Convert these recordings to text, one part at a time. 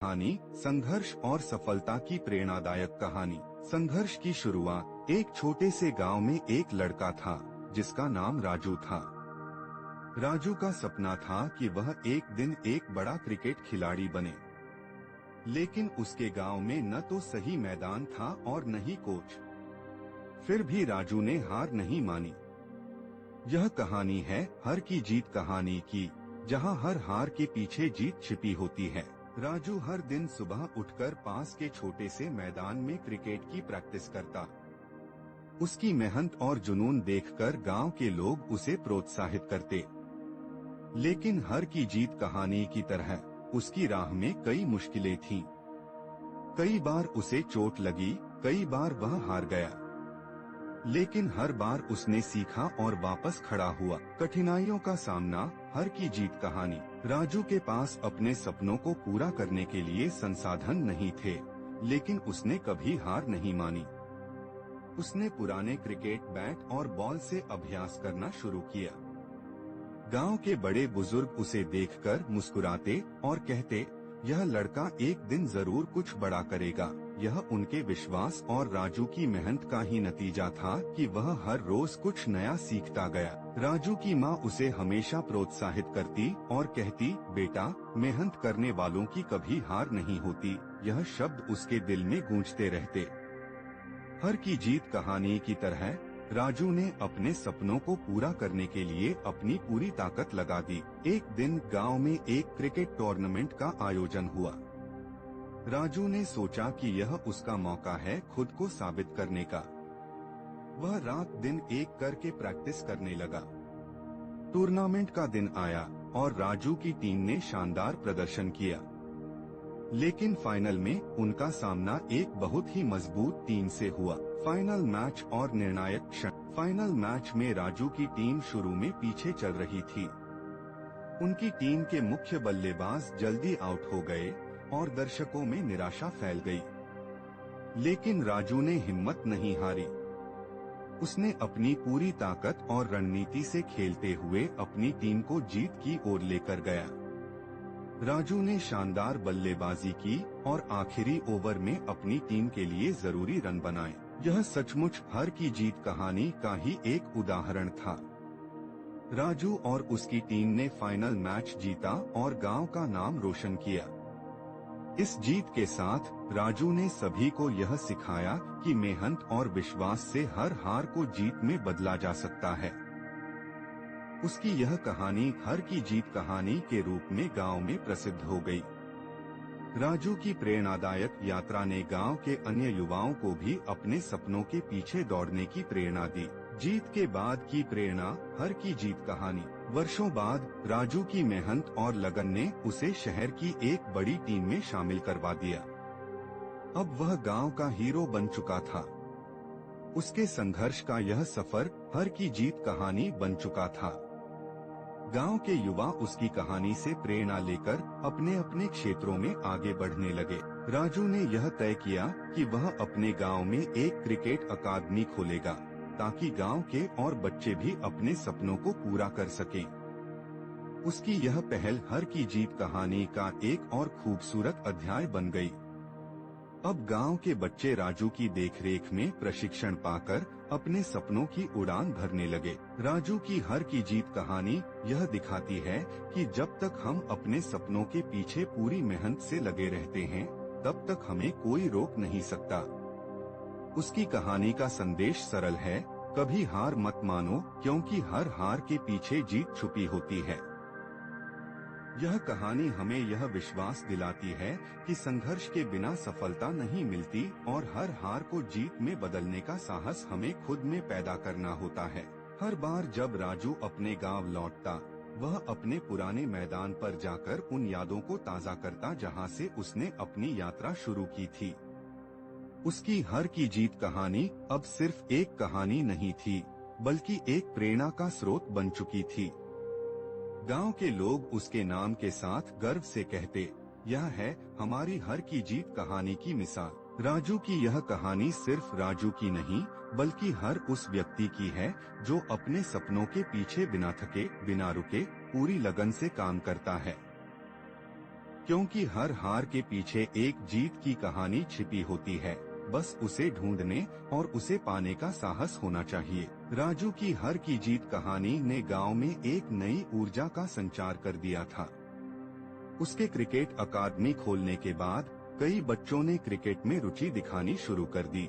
कहानी संघर्ष और सफलता की प्रेरणादायक कहानी। संघर्ष की शुरुआत एक छोटे से गांव में एक लड़का था जिसका नाम राजू था। राजू का सपना था कि वह एक दिन एक बड़ा क्रिकेट खिलाड़ी बने, लेकिन उसके गांव में न तो सही मैदान था और न ही कोच। फिर भी राजू ने हार नहीं मानी। यह कहानी है हर की जीत कहानी की, जहां हर हार के पीछे जीत छिपी होती है। राजू हर दिन सुबह उठकर पास के छोटे से मैदान में क्रिकेट की प्रैक्टिस करता। उसकी मेहनत और जुनून देखकर गांव के लोग उसे प्रोत्साहित करते। लेकिन हर की जीत कहानी की तरह उसकी राह में कई मुश्किलें थीं। कई बार उसे चोट लगी, कई बार वह हार गया, लेकिन हर बार उसने सीखा और वापस खड़ा हुआ। कठिनाइयों का सामना हर की जीत कहानी। राजू के पास अपने सपनों को पूरा करने के लिए संसाधन नहीं थे, लेकिन उसने कभी हार नहीं मानी। उसने पुराने क्रिकेट बैट और बॉल से अभ्यास करना शुरू किया। गांव के बड़े बुजुर्ग उसे देखकर मुस्कुराते और कहते, यह लड़का एक दिन जरूर कुछ बड़ा करेगा। यह उनके विश्वास और राजू की मेहनत का ही नतीजा था कि वह हर रोज कुछ नया सीखता गया। राजू की माँ उसे हमेशा प्रोत्साहित करती और कहती, बेटा, मेहनत करने वालों की कभी हार नहीं होती। यह शब्द उसके दिल में गूंजते रहते। हर की जीत कहानी की तरह राजू ने अपने सपनों को पूरा करने के लिए अपनी पूरी ताकत लगा दी। एक दिन गांव में एक क्रिकेट टूर्नामेंट का आयोजन हुआ। राजू ने सोचा कि यह उसका मौका है खुद को साबित करने का। वह रात दिन एक करके प्रैक्टिस करने लगा। टूर्नामेंट का दिन आया और राजू की टीम ने शानदार प्रदर्शन किया, लेकिन फाइनल में उनका सामना एक बहुत ही मजबूत टीम से हुआ। फाइनल मैच और निर्णायक क्षण। फाइनल मैच में राजू की टीम शुरू में पीछे चल रही थी। उनकी टीम के मुख्य बल्लेबाज जल्दी आउट हो गए और दर्शकों में निराशा फैल गई, लेकिन राजू ने हिम्मत नहीं हारी। उसने अपनी पूरी ताकत और रणनीति से खेलते हुए अपनी टीम को जीत की ओर लेकर गया। राजू ने शानदार बल्लेबाजी की और आखिरी ओवर में अपनी टीम के लिए जरूरी रन बनाए। यह सचमुच हर की जीत कहानी का ही एक उदाहरण था। राजू और उसकी टीम ने फाइनल मैच जीता और गांव का नाम रोशन किया। इस जीत के साथ राजू ने सभी को यह सिखाया कि मेहनत और विश्वास से हर हार को जीत में बदला जा सकता है। उसकी यह कहानी हर की जीत कहानी के रूप में गांव में प्रसिद्ध हो गई। राजू की प्रेरणादायक यात्रा ने गांव के अन्य युवाओं को भी अपने सपनों के पीछे दौड़ने की प्रेरणा दी। जीत के बाद की प्रेरणा हर की जीत कहानी। वर्षों बाद राजू की मेहनत और लगन ने उसे शहर की एक बड़ी टीम में शामिल करवा दिया। अब वह गांव का हीरो बन चुका था। उसके संघर्ष का यह सफर हर की जीत कहानी बन चुका था। गांव के युवा उसकी कहानी से प्रेरणा लेकर अपने अपने क्षेत्रों में आगे बढ़ने लगे। राजू ने यह तय किया कि वह अपने गांव में एक क्रिकेट अकादमी खोलेगा, ताकि गांव के और बच्चे भी अपने सपनों को पूरा कर सकें। उसकी यह पहल हर की जीत कहानी का एक और खूबसूरत अध्याय बन गई। अब गांव के बच्चे राजू की देखरेख में प्रशिक्षण पाकर अपने सपनों की उड़ान भरने लगे। राजू की हर की जीत कहानी यह दिखाती है कि जब तक हम अपने सपनों के पीछे पूरी मेहनत से लगे रहते हैं, तब तक हमें कोई रोक नहीं सकता। उसकी कहानी का संदेश सरल है, कभी हार मत मानो, क्योंकि हर हार के पीछे जीत छुपी होती है। यह कहानी हमें यह विश्वास दिलाती है कि संघर्ष के बिना सफलता नहीं मिलती और हर हार को जीत में बदलने का साहस हमें खुद में पैदा करना होता है। हर बार जब राजू अपने गांव लौटता, वह अपने पुराने मैदान पर जाकर उन यादों को ताज़ा करता जहां से उसने अपनी यात्रा शुरू की थी। उसकी हर की जीत कहानी अब सिर्फ एक कहानी नहीं थी, बल्कि एक प्रेरणा का स्रोत बन चुकी थी। गांव के लोग उसके नाम के साथ गर्व से कहते, यह है हमारी हर की जीत कहानी की मिसाल। राजू की यह कहानी सिर्फ राजू की नहीं, बल्कि हर उस व्यक्ति की है जो अपने सपनों के पीछे बिना थके, बिना रुके, पूरी लगन से काम करता है। क्योंकि हर हार के पीछे एक जीत की कहानी छिपी होती है, बस उसे ढूंढने और उसे पाने का साहस होना चाहिए। राजू की हर की जीत कहानी ने गांव में एक नई ऊर्जा का संचार कर दिया था। उसके क्रिकेट अकादमी खोलने के बाद कई बच्चों ने क्रिकेट में रुचि दिखानी शुरू कर दी।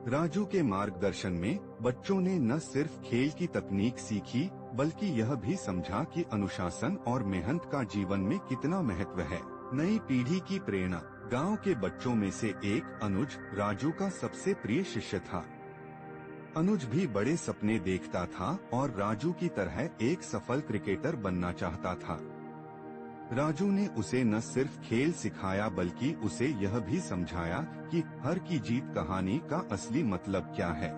राजू के मार्गदर्शन में बच्चों ने न सिर्फ खेल की तकनीक सीखी, बल्कि यह भी समझा कि अनुशासन और मेहनत का जीवन में कितना महत्व है। नई पीढ़ी की प्रेरणा। गांव के बच्चों में से एक अनुज राजू का सबसे प्रिय शिष्य था। अनुज भी बड़े सपने देखता था और राजू की तरह एक सफल क्रिकेटर बनना चाहता था। राजू ने उसे न सिर्फ खेल सिखाया, बल्कि उसे यह भी समझाया कि हर की जीत कहानी का असली मतलब क्या है।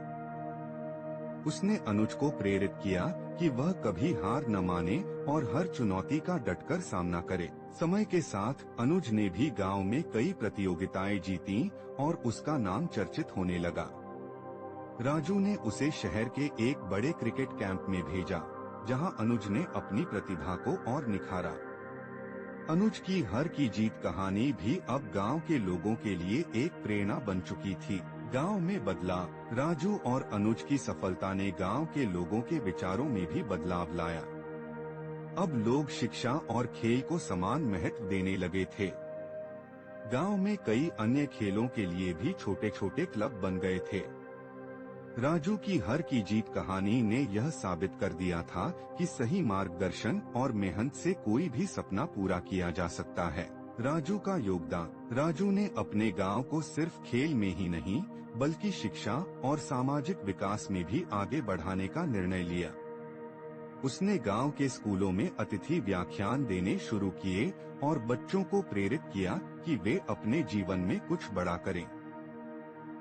उसने अनुज को प्रेरित किया कि वह कभी हार न माने और हर चुनौती का डटकर सामना करे। समय के साथ अनुज ने भी गांव में कई प्रतियोगिताएं जीती और उसका नाम चर्चित होने लगा। राजू ने उसे शहर के एक बड़े क्रिकेट कैंप में भेजा, जहां अनुज ने अपनी प्रतिभा को और निखारा। अनुज की हर की जीत कहानी भी अब गांव के लोगों के लिए एक प्रेरणा बन चुकी थी। गांव में बदलाव। राजू और अनुज की सफलता ने गांव के लोगों के विचारों में भी बदलाव लाया। अब लोग शिक्षा और खेल को समान महत्व देने लगे थे। गांव में कई अन्य खेलों के लिए भी छोटे छोटे क्लब बन गए थे। राजू की हर की जीत कहानी ने यह साबित कर दिया था कि सही मार्गदर्शन और मेहनत से कोई भी सपना पूरा किया जा सकता है। राजू का योगदान। राजू ने अपने गांव को सिर्फ खेल में ही नहीं, बल्कि शिक्षा और सामाजिक विकास में भी आगे बढ़ाने का निर्णय लिया। उसने गांव के स्कूलों में अतिथि व्याख्यान देने शुरू किए और बच्चों को प्रेरित किया कि वे अपने जीवन में कुछ बड़ा करें।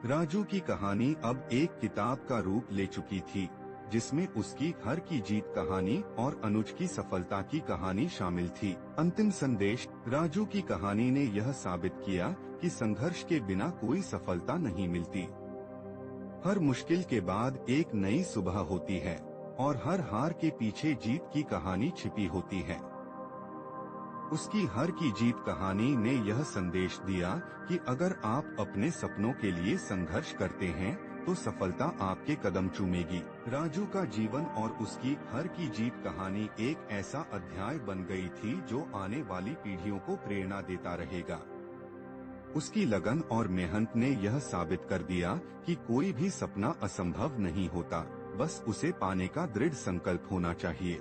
राजू की कहानी अब एक किताब का रूप ले चुकी थी, जिसमें उसकी हर की जीत कहानी और अनुज की सफलता की कहानी शामिल थी। अंतिम संदेश। राजू की कहानी ने यह साबित किया कि संघर्ष के बिना कोई सफलता नहीं मिलती। हर मुश्किल के बाद एक नई सुबह होती है और हर हार के पीछे जीत की कहानी छिपी होती है। उसकी हर की जीत कहानी ने यह संदेश दिया कि अगर आप अपने सपनों के लिए संघर्ष करते हैं, तो सफलता आपके कदम चूमेगी। राजू का जीवन और उसकी हर की जीत कहानी एक ऐसा अध्याय बन गई थी जो आने वाली पीढ़ियों को प्रेरणा देता रहेगा। उसकी लगन और मेहनत ने यह साबित कर दिया कि कोई भी सपना असंभव नहीं होता, बस उसे पाने का दृढ़ संकल्प होना चाहिए।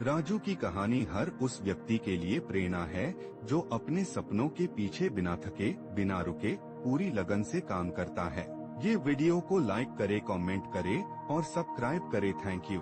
राजू की कहानी हर उस व्यक्ति के लिए प्रेरणा है जो अपने सपनों के पीछे बिना थके, बिना रुके, पूरी लगन से काम करता है। ये वीडियो को लाइक करे, कमेंट करे और सब्सक्राइब करे। Thank you.